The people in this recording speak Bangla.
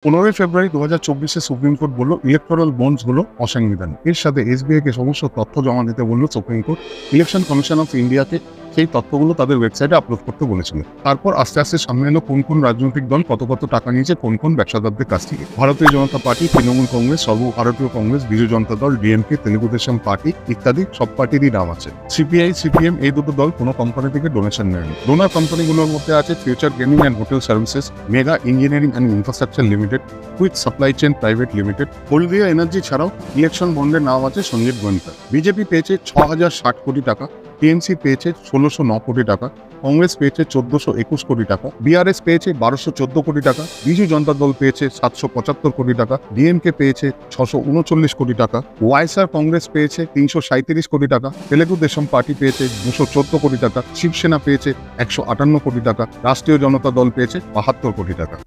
15 ফেব্রুয়ারি 2024 সুপ্রিম কোর্ট বলল ইলেকটোরাল বন্ডস গুলো অসাংবিধানিক। এর সাথে এসবিআই কে সমস্ত তথ্য জমা দিতে বলল Supreme Court. Election Commission of ইন্ডিয়াকে সেই তথ্যগুলো তাদের ওয়েবসাইটে আপলোড করতে বলেছিল। তারপর আস্তে আস্তে সামনে এলো কোন কোন রাজনৈতিক দল কত টাকা নিয়েছে কোন কোন ব্যবসাদারদের কাছ থেকে। ভারতীয় জনতা পার্টি, তৃণমূল কংগ্রেস, সর্বভারতীয় কংগ্রেস, বিজু জনতা দল, ডিএমকে, তেলুগু দেশম পার্টি ইত্যাদি সব পার্টিরই নাম আছে। সিপিআই, সিপিএম এই দুটো দল কোনো কোম্পানি থেকে ডোনেশন নেয়নি। ডোনার কোম্পানিগুলোর মধ্যে আছে future gaming and hotel services, mega engineering and infrastructure limited, quick supply chain private limited. Haldia energy ছাড়াও ইলেকশন বন্ডের নাম আছে সঞ্জীব গোয়েঙ্কা। বিজেপি পেয়েছে 6060 কোটি টাকা, টিএমসি পেয়েছে 1609 কোটি টাকা, কংগ্রেস পেয়েছে 1421 কোটি টাকা, বিআরএস পেয়েছে 1214 কোটি টাকা, বিজু জনতা দল পেয়েছে 775 কোটি টাকা, ডিএমকে পেয়েছে 639 কোটি টাকা, ওয়াইএসআর কংগ্রেস পেয়েছে 337 কোটি টাকা, তেলেগু দেশম পার্টি পেয়েছে 214 কোটি টাকা, শিবসেনা পেয়েছে 158 কোটি টাকা, রাষ্ট্রীয় জনতা দল পেয়েছে 72 কোটি টাকা।